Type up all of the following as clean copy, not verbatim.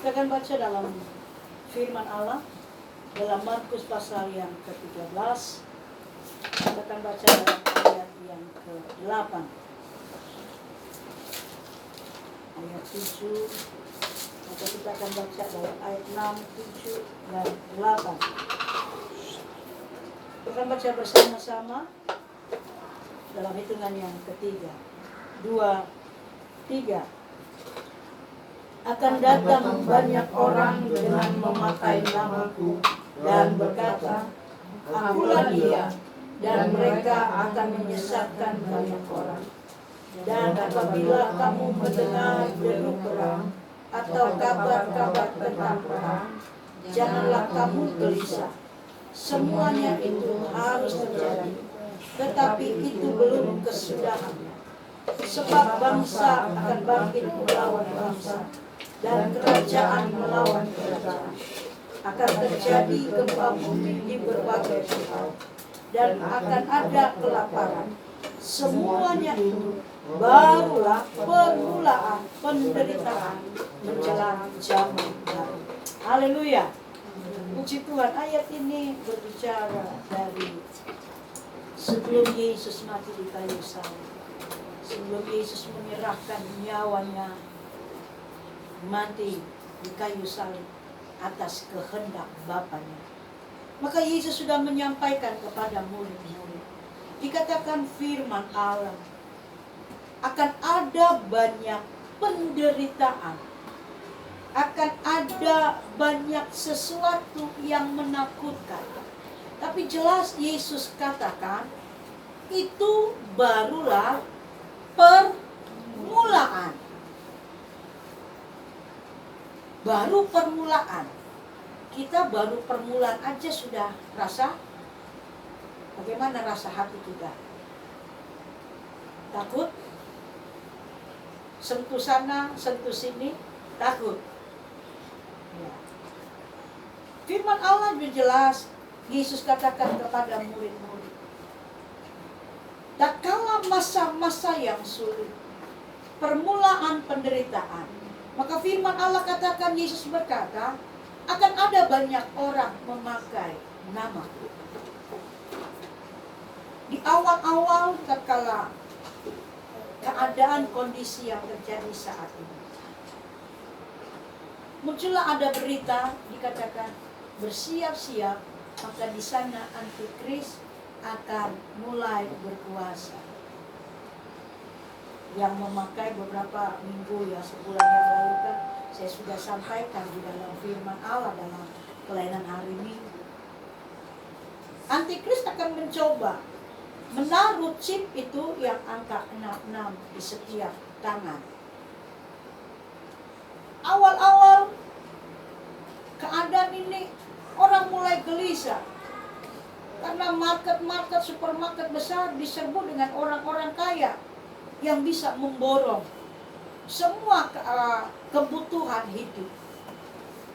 Kita akan baca dalam firman Allah dalam Markus pasal yang ke-13. Kita akan baca dalam ayat yang ke-8. Ayat 7. Maka kita akan baca dalam ayat 6, 7, dan 8. Kita akan baca bersama-sama dalam hitungan yang ketiga. 2, 3. Akan datang banyak orang dengan memakai namaku dan berkata, Akulah dia, dan mereka akan menyesatkan banyak orang. Dan apabila kamu mendengar deru perang atau kabar-kabar tentang perang, janganlah kamu gelisah. Semuanya itu harus terjadi, tetapi itu belum kesudahannya. Sebab bangsa akan bangkit melawan bangsa, dan kerajaan melawan kerajaan. Akan terjadi gempa bumi di berbagai tempat, dan akan ada kelaparan. Semuanya itu barulah permulaan penderitaan menjelang zaman baru. Haleluya. Puji Tuhan, ayat ini berbicara dari sebelum Yesus mati di kayu salib. Sebelum Yesus menyerahkan nyawanya mati di kayu salib atas kehendak Bapanya. Maka Yesus sudah menyampaikan kepada murid-murid. Dikatakan firman Allah, akan ada banyak penderitaan. Akan ada banyak sesuatu yang menakutkan. Tapi jelas Yesus katakan, itu barulah permulaan. Baru permulaan. Kita baru permulaan aja sudah rasa. Bagaimana rasa hati kita? Takut? Sentuh sana, sentuh sini, takut. Ya. Firman Allah juga jelas. Yesus katakan kepada murid-murid, tak kala masa-masa yang sulit, permulaan penderitaan, maka firman Allah katakan, Yesus berkata, akan ada banyak orang memakai namaku. Di awal-awal tatkala keadaan kondisi yang terjadi saat ini, muncullah ada berita dikatakan bersiap-siap, maka di sana antikris akan mulai berkuasa. Yang memakai beberapa minggu ya, sebulan yang lalu kan saya sudah sampaikan di dalam firman Allah dalam pelayanan hari Minggu. Antikris akan mencoba menaruh chip itu yang angka 66 di setiap tangan. Awal-awal keadaan ini orang mulai gelisah. Karena market-market, supermarket besar diserbu dengan orang-orang kaya yang bisa memborong semua kebutuhan hidup.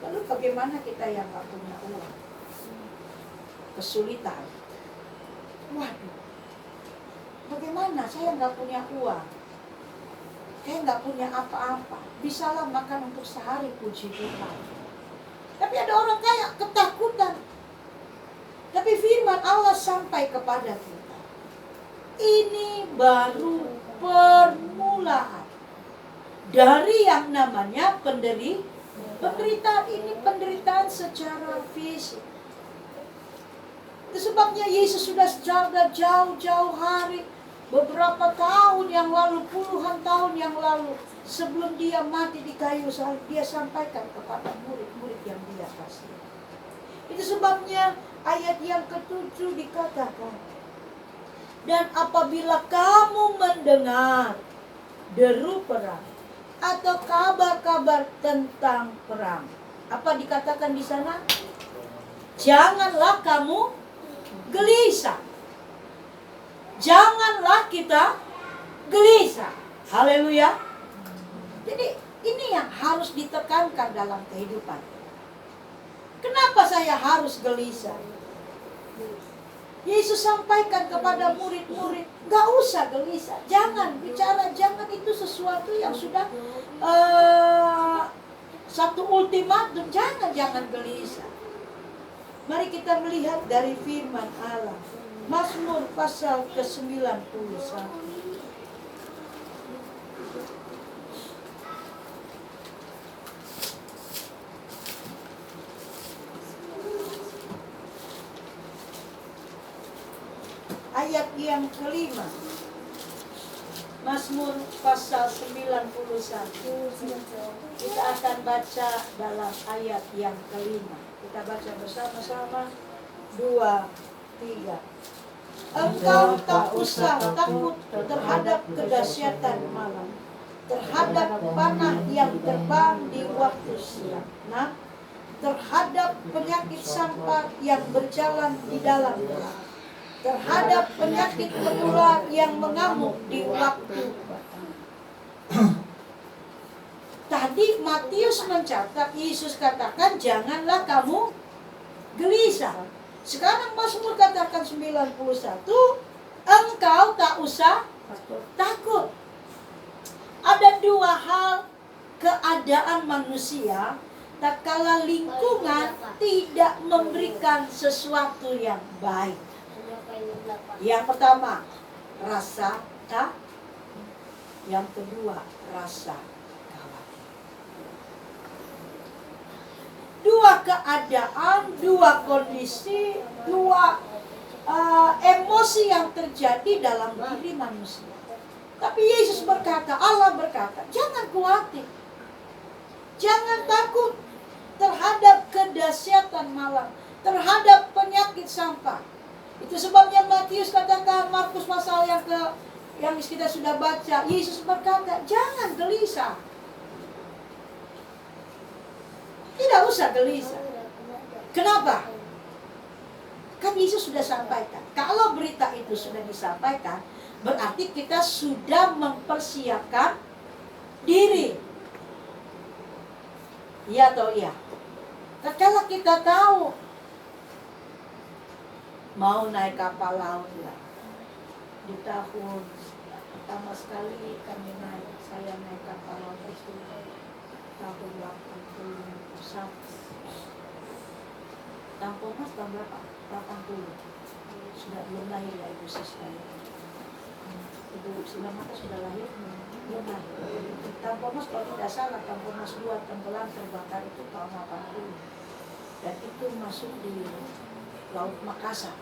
Lalu bagaimana kita yang gak punya uang? Kesulitan. Waduh, bagaimana saya gak punya uang? Saya gak punya apa-apa. Bisalah makan untuk sehari, puji Tuhan. Tapi ada orang kaya ketakutan. Tapi firman Allah sampai kepada kita, ini baru permulaan dari yang namanya penderitaan. Ini penderitaan secara fisik. Itu sebabnya Yesus sudah jauh-jauh hari, beberapa tahun yang lalu, puluhan tahun yang lalu, sebelum dia mati di kayu salib, dia sampaikan kepada murid-murid yang dia kasih. Itu sebabnya ayat yang ke-7 dikatakan, dan apabila kamu mendengar deru perang atau kabar-kabar tentang perang, apa dikatakan di sana? Janganlah kamu gelisah. Janganlah kita gelisah. Haleluya. Jadi ini yang harus ditekankan dalam kehidupan. Kenapa saya harus gelisah? Yesus sampaikan kepada murid-murid, gak usah gelisah, jangan bicara, jangan, itu sesuatu yang sudah satu ultimatum, jangan gelisah. Mari kita melihat dari firman Allah. Mazmur pasal ke-91. Ayat yang kelima. Mazmur pasal 91. Kita akan baca dalam ayat yang kelima. Kita baca bersama-sama. 2, 3. Engkau tak usah takut terhadap kedahsyatan malam, terhadap panah yang terbang di waktu siang, terhadap penyakit sampar yang berjalan di dalam gelap, terhadap penyakit menular yang mengamuk di waktu. Tadi Matius mencatat, Yesus katakan janganlah kamu gelisah. Sekarang Mazmur katakan 91, engkau tak usah takut. Ada dua hal keadaan manusia tatkala lingkungan tidak memberikan sesuatu yang baik. Yang pertama, rasa takut. Yang kedua, rasa khawatir. Dua keadaan, dua kondisi, dua emosi yang terjadi dalam diri manusia. Tapi Yesus berkata, Allah berkata, jangan khawatir, jangan takut terhadap kedahsyatan malam, terhadap penyakit sampar. Itu sebabnya Matius katakan, Markus pasal yang kita sudah baca, Yesus berkata, jangan gelisah. Tidak usah gelisah. Kenapa? Kan Yesus sudah sampaikan. Kalau berita itu sudah disampaikan, berarti kita sudah mempersiapkan diri. Iya atau iya? Kalau kita tahu mau naik kapal laut ya, di tahun pertama sekali saya naik kapal laut itu tahun 81. Tampung Mas tahun berapa? 80. Sudah belum lahir ya Ibu Siswa. Ibu Sinamata sudah lahir? Belum lahir. Tampung Mas kalau tidak salah, Tampung Mas 2 tenggelam terbakar itu tahun 80. Dan itu masuk di Laut Makassar.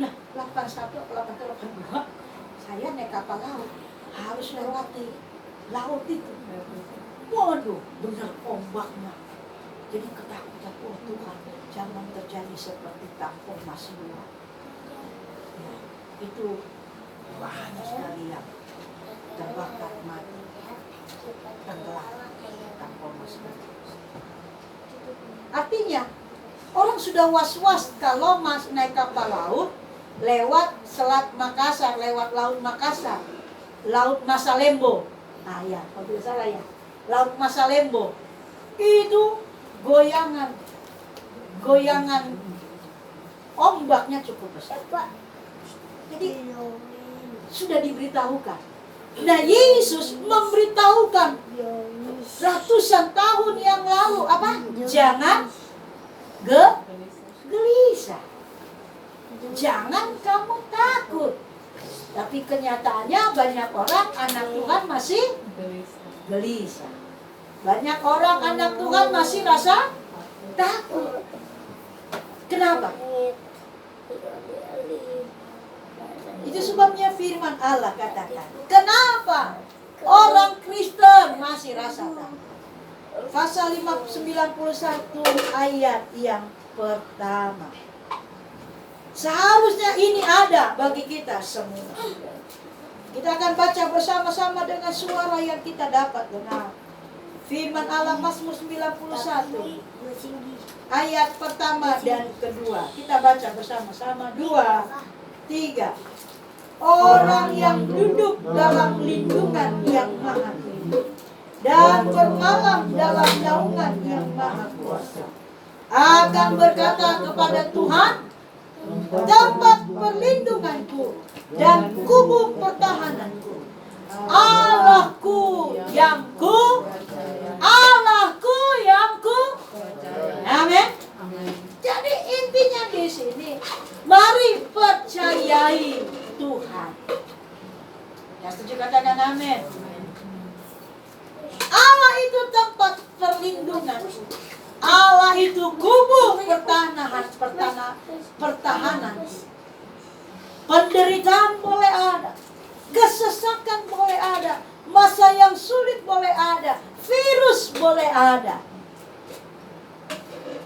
Nah, 81 atau 82 saya naik kapal laut, harus lewati laut itu. Waduh, benar ombaknya. Jadi ketakutan, oh Tuhan, jangan terjadi seperti Tampung Mas 2. Ya, itu banyak sekali yang terbakar mati, tenggelam Tampung Mas 2. Artinya, orang sudah was-was kalau naik kapal laut lewat Selat Makassar, lewat Laut Makassar, Laut Masalembo. Nah ya, kalau tidak salah ya, Laut Masalembo. Itu goyangan ombaknya cukup besar. Jadi sudah diberitahukan. Nah, Yesus memberitahukan ratusan tahun yang lalu apa? Jangan gelisah. Jangan kamu takut. Tapi kenyataannya banyak orang anak Tuhan masih gelisah. Banyak orang anak Tuhan masih rasa takut. Kenapa? Itu sebabnya firman Allah katakan, kenapa orang Kristen masih rasa takut? Pasal 91 ayat yang pertama. Seharusnya ini ada bagi kita semua. Kita akan baca bersama-sama dengan suara yang kita dapat dengar. Firman Allah Mazmur 91 ayat pertama dan kedua. Kita baca bersama-sama. 2, 3. Orang yang duduk dalam lindungan yang maha tinggi dan bermalam dalam naungan yang maha kuasa akan berkata kepada Tuhan, tempat perlindunganku dan kubu pertahananku, Allahku yang ku amin. Allah itu tempat perlindungan. Allah itu kubu pertahanan. Penderitaan boleh ada, kesesakan boleh ada, masa yang sulit boleh ada, virus boleh ada.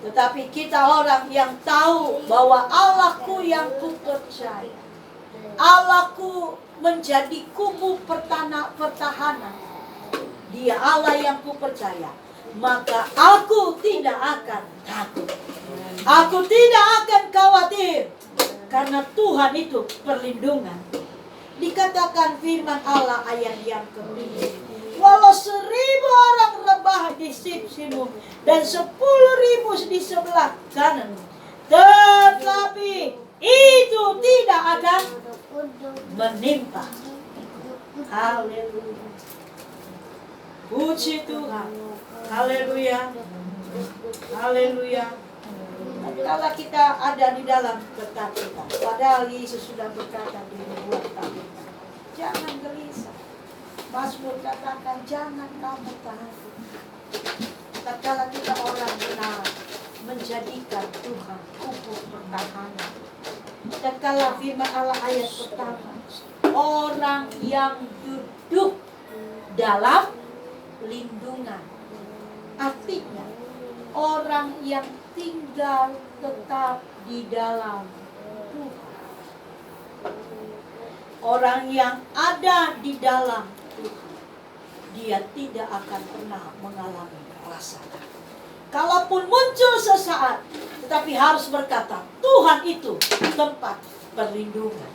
Tetapi kita orang yang tahu bahwa Allahku yang kupercaya, Allahku menjadi kubu pertahanan. Dia Allah yang kupercaya, maka aku tidak akan takut. Aku tidak akan khawatir, karena Tuhan itu perlindungan. Dikatakan firman Allah ayat yang ke-7, walau 1.000 orang rebah di sisimu dan 10.000 di sebelah kanan, tetapi itu tidak akan menimpa. Haleluya. Puji Tuhan. Haleluya. Haleluya. Kalau kita ada di dalam ketakutan, padahal Yesus sudah berkata di nubuat Tabita, jangan gelisah. Mazmur katakan jangan kamu takut. Tatkala kita orang benar menjadikan Tuhan kubu pertahanan. Tatkala firman Allah ayat pertama, orang yang duduk dalam lindungan. Artinya orang yang tinggal tetap di dalam Tuhan. Orang yang ada di dalam Tuhan, dia tidak akan pernah mengalami rasa takut. Kalaupun muncul sesaat, tetapi harus berkata, Tuhan itu tempat perlindungan.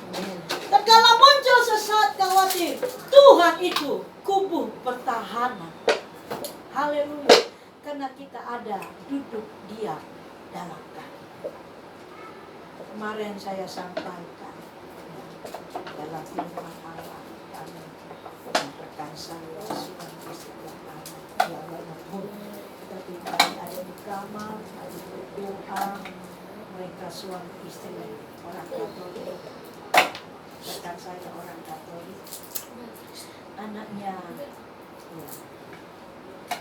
Dan kalau muncul sesaat khawatir, Tuhan itu kubu pertahanan. Haleluya. Karena kita ada duduk diam dalam kasih. Kemarin saya sampaikan dalam firman Allah, kami rekan saya sudah bersama dia banyak pun, tapi kami ada di kamar, ada di berdoa. Mereka suami istri orang Katolik, rekan saya orang Katolik, anaknya ya.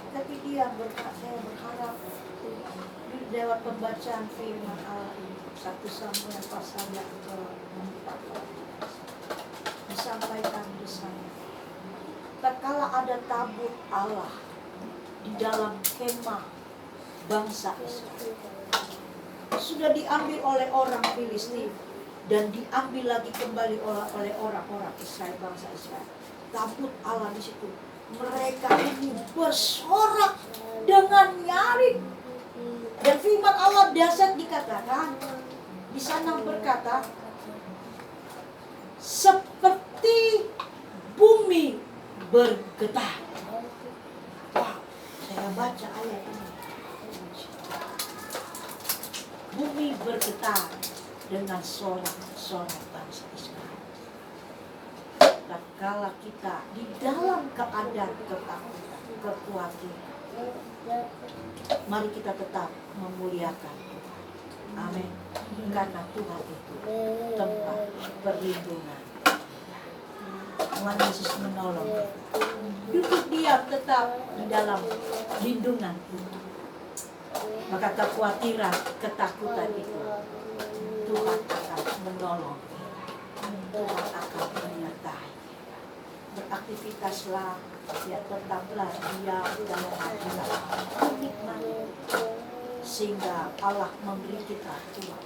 Tapi dia saya berharap lewat pembacaan firman Allah ini 1 Samuel pasal yang ke-4 disampaikan di sana. Tatkala ada tabut Allah di dalam kemah bangsa Israel, sudah diambil oleh orang Filistin dan diambil lagi kembali oleh orang-orang Israel, bangsa Israel. Tabut Allah di situ. Mereka ini bersorak dengan nyaring. Dan firman Allah dasar dikatakan di sana berkata, seperti bumi bergetar. Wow, saya baca ayat ini. Bumi bergetar dengan sorak-sorak bangsa Israel. Tatkala kita di dalam keadaan ketakutan, kekhawatiran, mari kita tetap memuliakan Tuhan. Amin. Karena Tuhan itu tempat perlindungan. Tuhan Yesus menolong kita. Duduk diam tetap di dalam lindungan Tuhan. Maka kekhawatiran, ketakutan itu Tuhan akan menolong. Tuhan akan menyertai. Beraktivitaslah, ya tetaplah diam dalam hati, nikmati, sehingga Allah memberi kita Tuhan.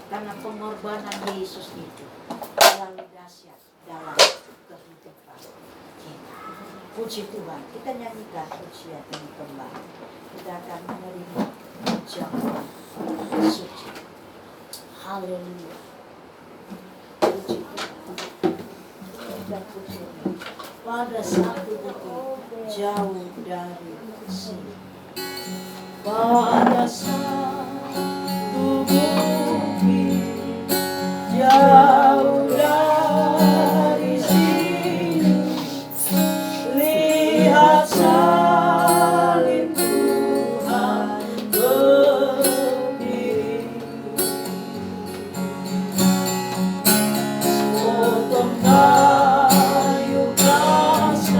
Karena pengorbanan Yesus itu terlalu dahsyat dalam kehidupan kita. Puji Tuhan, kita nyanyikan pujian ini kembali. Kita akan menerima ucapan suci. Haleluya. Puji Tuhan. Kita puji Tuhan. Pada satu detik jauh dari sini, pada satu bukit jauh dari sini, lihat salib Tuhan berdiri, sepotong kayu kasar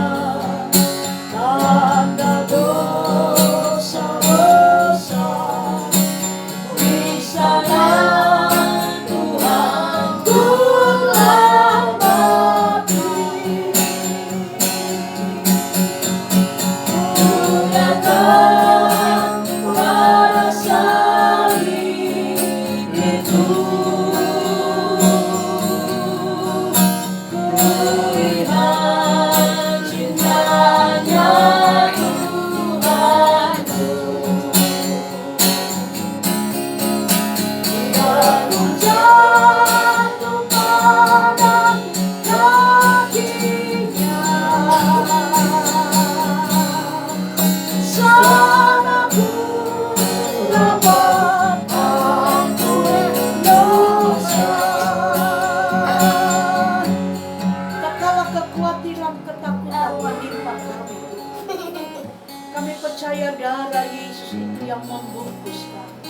Kami percaya darah Yesus itu yang membungkus kami.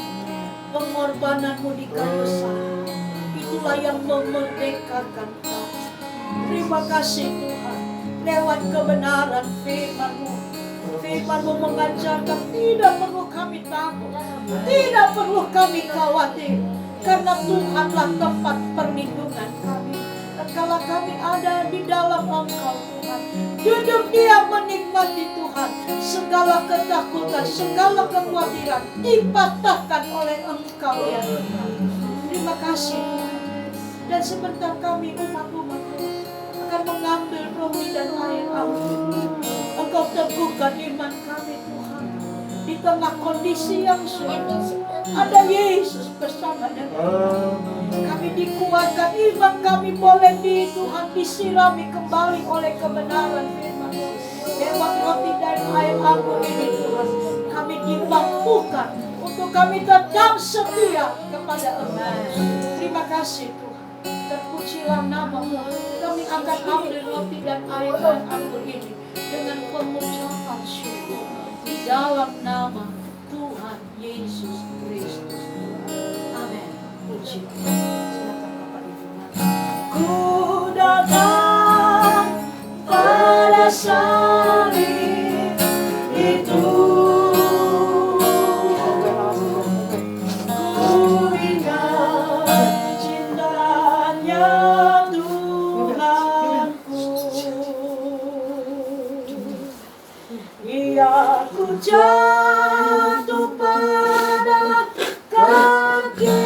Pengorbananmu di kayu salib, itulah yang memerdekakan kami. Terima kasih Tuhan, lewat kebenaran firman-Mu. Firman-Mu mengajarkan tidak perlu kami takut, tidak perlu kami khawatir, karena Tuhanlah tempat perlindungan kami. Dan kalau kami ada di dalam Engkau Tuhan, duduk diam menikmati Tuhan, segala ketakutan, segala kekhawatiran dipatahkan oleh Engkau ya Tuhan. Terima kasih Tuhan. Dan sebentar kami umat-umat akan mengambil roti dan air Al-Quran. Engkau teguhkan iman kami Tuhan. Di tengah kondisi yang sulit, ada Yesus bersama dengan kami. Kami dikuatkan, iman kami boleh di Tuhan disirami kembali oleh kebenaran firman. Lewat roti dan air Al-Quran ini Tuhan, kami dimampukan untuk kami tetap setia kepada Engkau. Terima kasih Tuhan. Terpujilah nama-Mu. Kami akan ambil roti dan air anggur ini dengan pengucapan syukur di dalam nama Tuhan Yesus Kristus. Amin. Puji Tuhan. Silakan Bapak Ibu. Ku datang pada salib itu. Jatuh pada kakinya,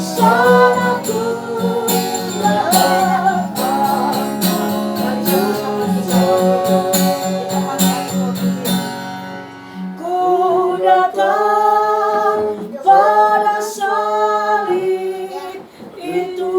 salahku datang. Ku datang pada salib itu.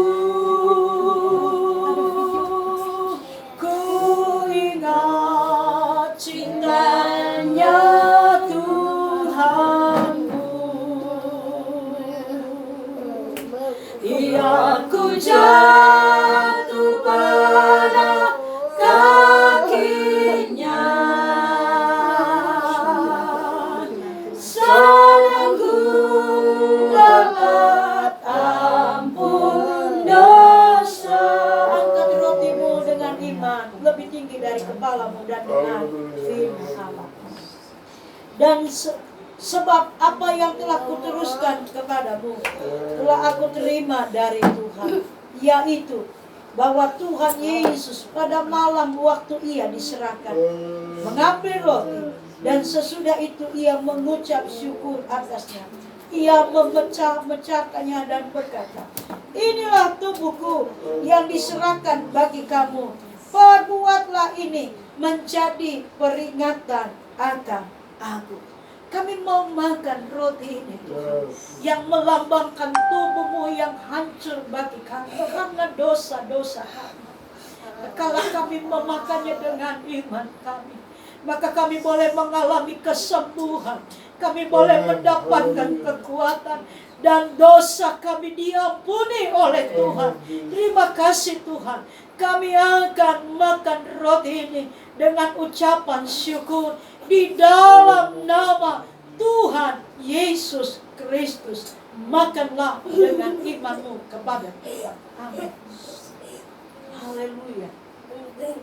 Aku jatuh pada kakinya, salahku dapat ampun dosa. Angkat rotimu dengan iman lebih tinggi dari kepalamu dan dengan firman Allah. Dan sebab apa yang telah kuteruskan kepadamu telah aku terima dari Tuhan, yaitu bahwa Tuhan Yesus pada malam waktu ia diserahkan mengambil roti, dan sesudah itu ia mengucap syukur atasnya. Ia memecah-mecahkannya dan berkata, inilah tubuhku yang diserahkan bagi kamu. Perbuatlah ini menjadi peringatan akan aku. Kami mau makan roti ini Tuhan, yang melambangkan tubuh-Mu yang hancur bagi kami karena dosa-dosa kami. Kalau kami memakannya dengan iman kami, maka kami boleh mengalami kesembuhan, kami boleh mendapatkan kekuatan, dan dosa kami diampuni oleh Tuhan. Terima kasih Tuhan. Kami akan makan roti ini dengan ucapan syukur di dalam nama Tuhan Yesus Kristus. Makanlah dengan iman-Mu kepada Tuhan. Amin. Haleluya. Amin.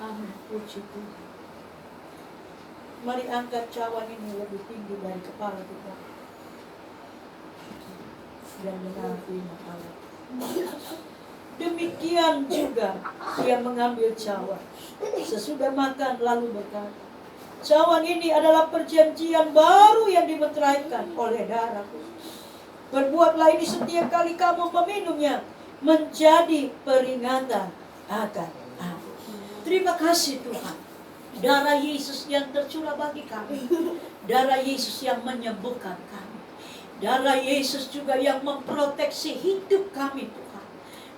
Amin. Puji Tuhan. Mari angkat cawan ini lebih tinggi dari kepala kita. Dan dengar firman Allah. Demikian juga ia mengambil cawan sesudah makan lalu berkata, cawan ini adalah perjanjian baru yang dimeteraikan oleh darahku. Berbuatlah ini setiap kali kamu meminumnya menjadi peringatan akan aku. Terima kasih Tuhan. Darah Yesus yang tercurah bagi kami, darah Yesus yang menyembuhkan kami, darah Yesus juga yang memproteksi hidup kami Tuhan.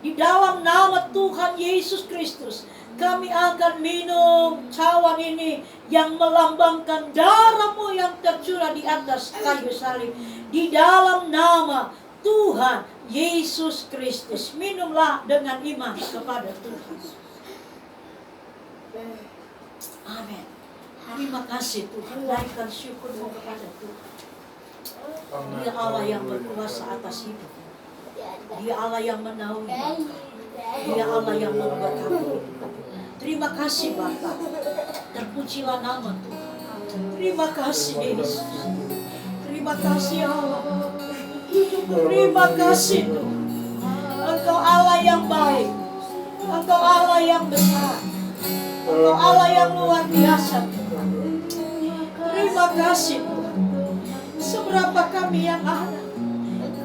Di dalam nama Tuhan Yesus Kristus, kami akan minum cawan ini yang melambangkan darah-Mu yang tercurah di atas kayu salib. Di dalam nama Tuhan Yesus Kristus. Minumlah dengan iman kepada Tuhan. Amin. Terima kasih Tuhan. Naikkan syukurmu kepada Tuhan. Dia Allah yang berkuasa atas hidup. Dia Allah yang menaungi. Dia Allah yang memberkati. Terima kasih Bapa. Terpujilah nama Tuhan. Terima kasih Yesus. Terima kasih Allah. Terima kasih Tuhan. Engkau Allah yang baik. Engkau Allah yang besar. Engkau Allah yang luar biasa Tuhan. Terima kasih Tuhan. Seberapa kami yang ada,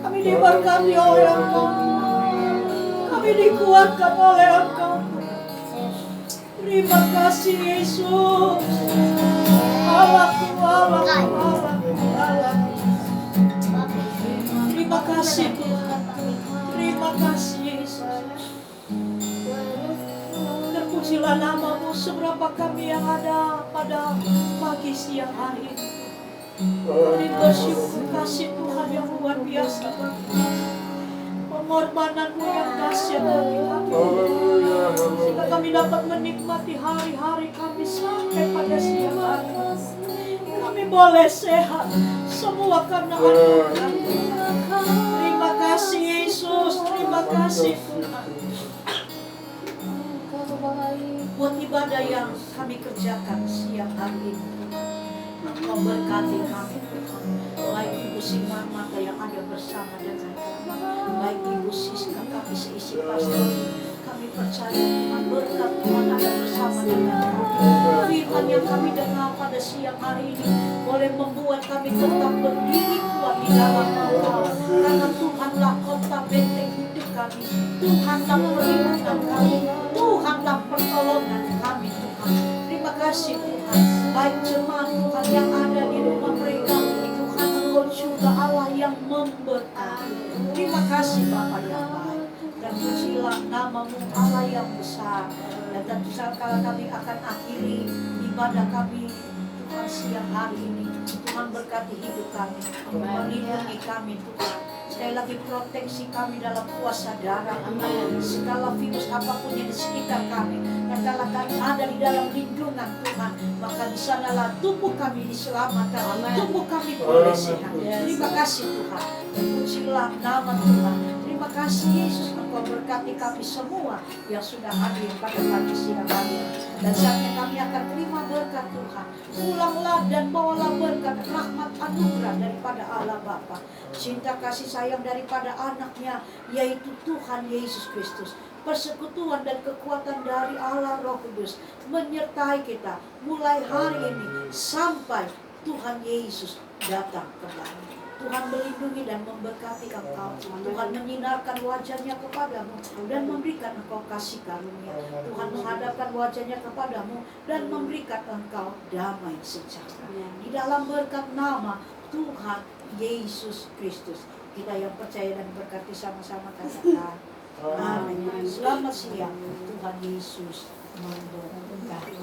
kami diberkati oleh Engkau. Kami dikuatkan oleh Engkau. Terima kasih Yesus. Allahku, Allahku, Allahku, Allahku. Terima kasih Tuhan. Terima kasih Yesus. Terpujilah nama-Mu. Seberapa kami yang ada pada pagi siang hari ini. Kami bersyukur kasih Tuhan yang luar biasa. Pengorbanan-Mu yang dahsyat bagi kami. Sehingga kami dapat menikmati hari-hari kami sampai pada siang hari. Kami boleh sehat. Semua karena anugerah. Terima kasih Yesus. Terima kasih Tuhan. Buat ibadah yang kami kerjakan siang hari ini. Engkau berkati kami Tuhan. Baik Ibu Simarmata yang ada bersama dengan kami, baik Ibu Siska, kami seisi pastor. Kami percaya Tuhan berkat Tuhan ada bersama dengan kami. Firman yang kami dengar pada siang hari ini boleh membuat kami tetap berdiri kuat di dalam Engkau. Karena Tuhanlah kota benteng hidup kami. Tuhanlah perlindungan kami. Tuhanlah pertolongan kami Tuhan. Terima kasih Tuhan. Baik jemaat Tuhan yang ada di rumah mereka, Tuhan Engkau juga Allah yang memberkati. Terima kasih Bapa yang baik. Dan pujilah nama-Mu Allah yang besar. Dan tentu saja kami akan akhiri ibadah kami Tuhan siang hari ini. Tuhan berkati hidup kami, melindungi kami Tuhan. Sekali lagi proteksi kami dalam kuasa darah Tuhan. Segala virus apapun yang di sekitar kami, dan kalau kami ada di dalam lindungan Tuhan, maka di sanalah tubuh kami diselamatkan, tubuh kami boleh sehat. Terima kasih Tuhan. Pujilah nama Tuhan. Terima kasih Yesus, Engkau berkati kami semua yang sudah hadir pada pagi siang hari. Dan saatnya kami akan terima berkat Tuhan. Pulanglah dan bawalah berkat rahmat anugerah daripada Allah Bapa, cinta kasih sayang daripada anaknya, yaitu Tuhan Yesus Kristus. Persekutuan dan kekuatan dari Allah Roh Kudus menyertai kita mulai hari ini sampai Tuhan Yesus datang kembali. Tuhan melindungi dan memberkati engkau. Tuhan menyinarkan wajahnya kepadamu dan memberikan engkau kasih karunia. Tuhan menghadapkan wajahnya kepadamu dan memberikan engkau damai sejahtera. Di dalam berkat nama Tuhan Yesus Kristus, kita yang percaya dan berkati sama-sama katakan amin. Selamat siang. Tuhan Yesus memberkati.